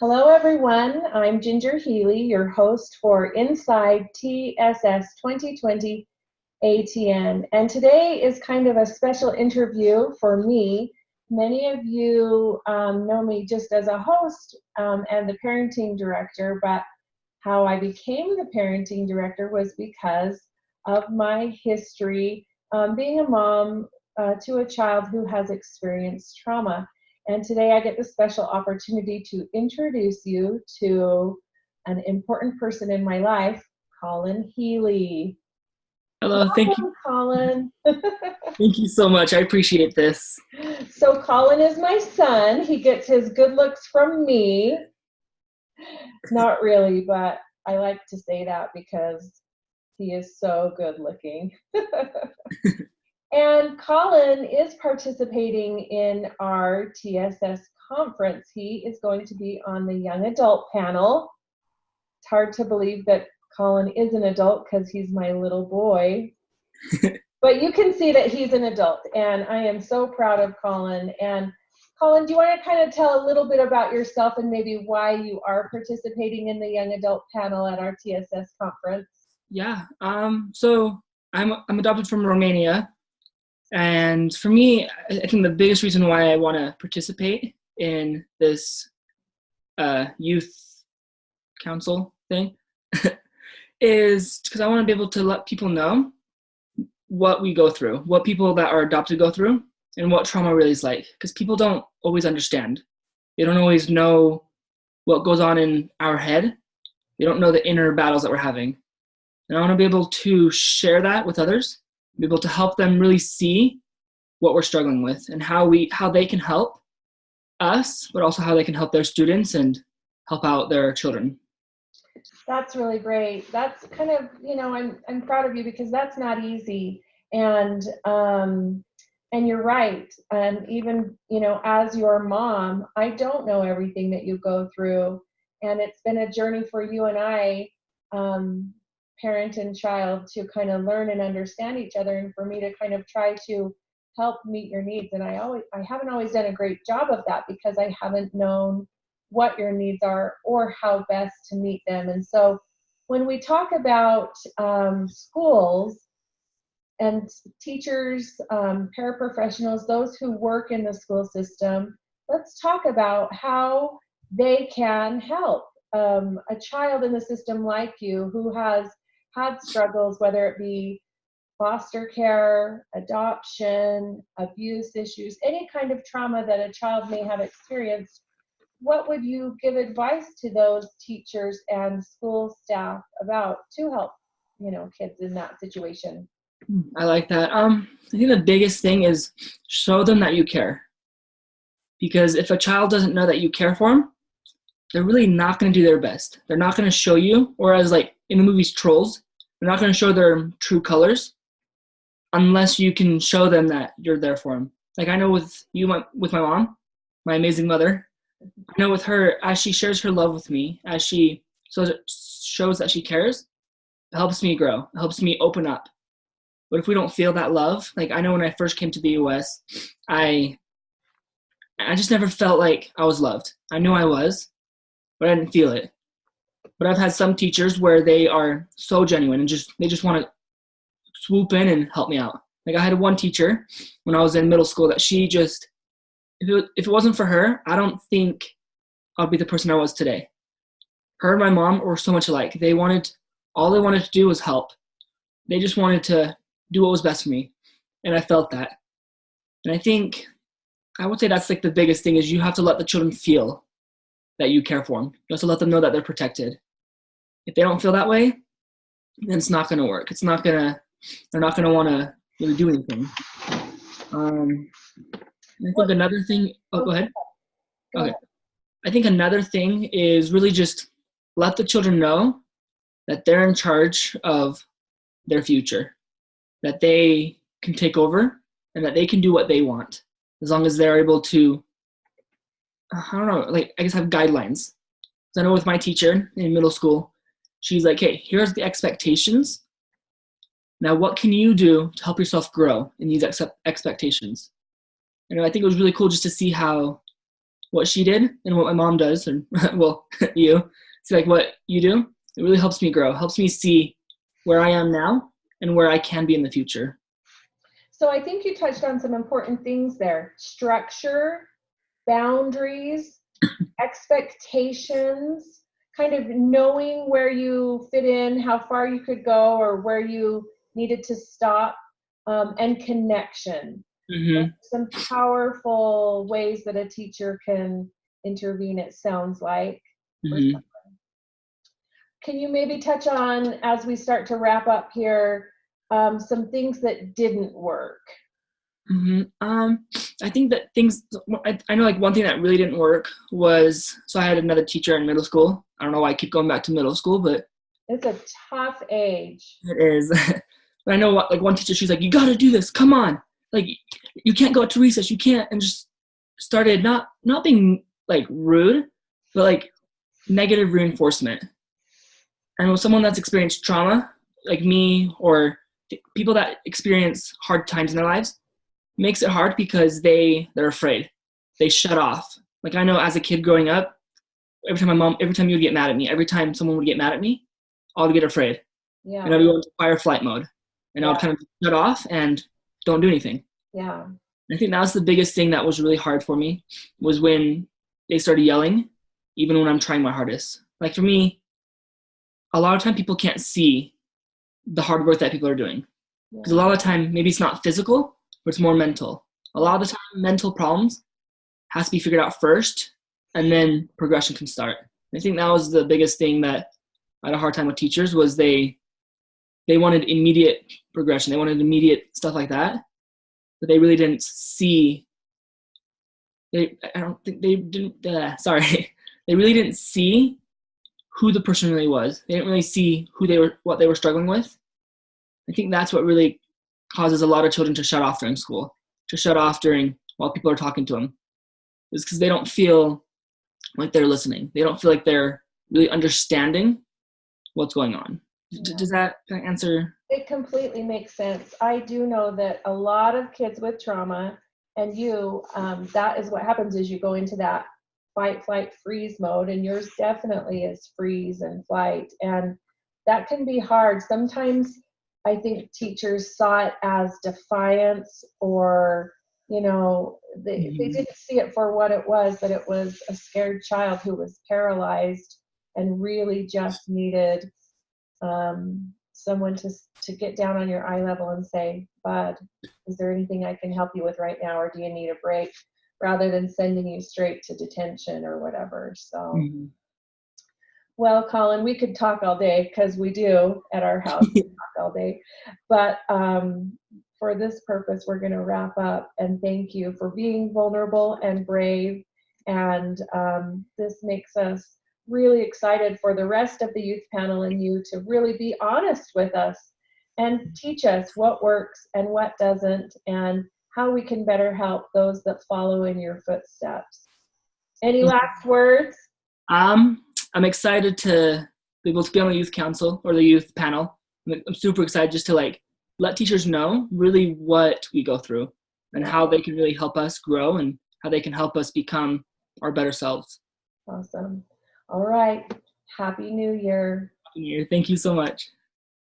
Hello, everyone. I'm Ginger Healy, your host for Inside TSS 2020 ATN. And today is kind of a special interview for me. Many of you know me just as a host and the parenting director, but how I became the parenting director was because of my history being a mom to a child who has experienced trauma. And today I get the special opportunity to introduce you to an important person in my life, Collin Healy. Hello, thank you. Welcome, Collin. Thank you so much. I appreciate this. So Collin is my son. He gets his good looks from me. Not really, but I like to say that because he is so good looking. And Collin is participating in our TSS conference. He is going to be on the young adult panel. It's hard to believe that Collin is an adult because he's my little boy. But you can see that he's an adult, and I am so proud of Collin. And Collin, do you want to kind of tell a little bit about yourself and maybe why you are participating in the young adult panel at our TSS conference? Yeah. So I'm adopted from Romania, and for me, I think the biggest reason why I want to participate in this youth council thing is because I want to be able to let people know what we go through, what people that are adopted go through, and what trauma really is like. Because people don't always understand. They don't always know what goes on in our head. They don't know the inner battles that we're having. And I want to be able to share that with others, be able to help them really see what we're struggling with and how they can help us, but also how they can help their students and help out their children. That's really great. That's kind of, I'm proud of you because that's not easy. And you're right. And even, as your mom, I don't know everything that you go through. And it's been a journey for you and I, parent and child, to kind of learn and understand each other, and for me to kind of try to help meet your needs. And I haven't always done a great job of that because I haven't known what your needs are or how best to meet them. And so when we talk about schools and teachers, paraprofessionals, those who work in the school system, let's talk about how they can help a child in the system like you who has had struggles, whether it be foster care, adoption, abuse issues, any kind of trauma that a child may have experienced. What would you give advice to those teachers and school staff about to help, kids in that situation? I like that. I think the biggest thing is show them that you care. Because if a child doesn't know that you care for them, they're really not going to do their best. They're not going to show you, whereas like in the movies Trolls, they're not going to show their true colors unless you can show them that you're there for them. Like I know with my mom, my amazing mother, I know with her, as she shares her love with me, as she shows that she cares, it helps me grow. It helps me open up. But if we don't feel that love, like I know when I first came to the US, I just never felt like I was loved. I knew I was, but I didn't feel it. But I've had some teachers where they are so genuine and they just want to swoop in and help me out. Like I had one teacher when I was in middle school that she just, if it wasn't for her, I don't think I'd be the person I was today. Her and my mom were so much alike. All they wanted to do was help. They just wanted to do what was best for me. And I felt that. And I would say that's like the biggest thing is you have to let the children feel that you care for them. You have to let them know that they're protected. If they don't feel that way, then it's not going to work. They're not going to want to really do anything. I think another thing, go ahead. Okay. I think another thing is really just let the children know that they're in charge of their future, that they can take over and that they can do what they want as long as they're able to, I don't know, like I guess have guidelines. So I know with my teacher in middle school, she's like, hey, here's the expectations. Now what can you do to help yourself grow in these expectations? And I think it was really cool just to see how what she did and what my mom does, and well, you see like what you do, it really helps me grow, helps me see where I am now and where I can be in the future. So I think you touched on some important things there. Structure, boundaries, expectations, kind of knowing where you fit in, how far you could go, or where you needed to stop, and connection. Mm-hmm. Some powerful ways that a teacher can intervene, it sounds like. Mm-hmm. Can you maybe touch on, as we start to wrap up here, some things that didn't work? Mm-hmm. I think that things, I know like one thing that really didn't work was, so I had another teacher in middle school. I don't know why I keep going back to middle school, but It's a tough age. it is. But I know what, like one teacher, she's like, you got to do this. Come on. Like, you can't go out to recess. You can't. And just started not being like rude, but like negative reinforcement. And with someone that's experienced trauma, like me, or people that experience hard times in their lives, makes it hard because they're afraid. They shut off. Like I know as a kid growing up, every time you would get mad at me, every time someone would get mad at me, I would get afraid. Yeah. And I'd go into fire flight mode. And I would kind of shut off and don't do anything. Yeah. I think that was the biggest thing that was really hard for me, was when they started yelling, even when I'm trying my hardest. Like for me, a lot of time people can't see the hard work that people are doing. Because a lot of the time, maybe it's not physical, but it's more mental. A lot of the time, mental problems has to be figured out first, and then progression can start. I think that was the biggest thing that I had a hard time with teachers, was they wanted immediate progression. They wanted immediate stuff like that, but they really didn't see. They really didn't see who the person really was. They didn't really see what they were struggling with. I think that's what really causes a lot of children to shut off during school, to shut off while people are talking to them, is because they don't feel like they're listening. They don't feel like they're really understanding what's going on. Does that answer? It completely makes sense. I do know that a lot of kids with trauma, and that is what happens, is you go into that fight, flight, freeze mode, and yours definitely is freeze and flight. And that can be hard. Sometimes I think teachers saw it as defiance, or, they didn't see it for what it was, that it was a scared child who was paralyzed and really just needed someone to get down on your eye level and say, Bud, is there anything I can help you with right now, or do you need a break, rather than sending you straight to detention or whatever. So, Well, Collin, we could talk all day, because we do at our house, we talk all day. But for this purpose, we're going to wrap up, and thank you for being vulnerable and brave. And this makes us really excited for the rest of the youth panel and you to really be honest with us and teach us what works and what doesn't, and how we can better help those that follow in your footsteps. Any last words? I'm excited to be able to be on the youth council or the youth panel. I'm super excited just to let teachers know really what we go through and how they can really help us grow and how they can help us become our better selves. Awesome. All right. Happy New Year. Happy New Year. Thank you so much.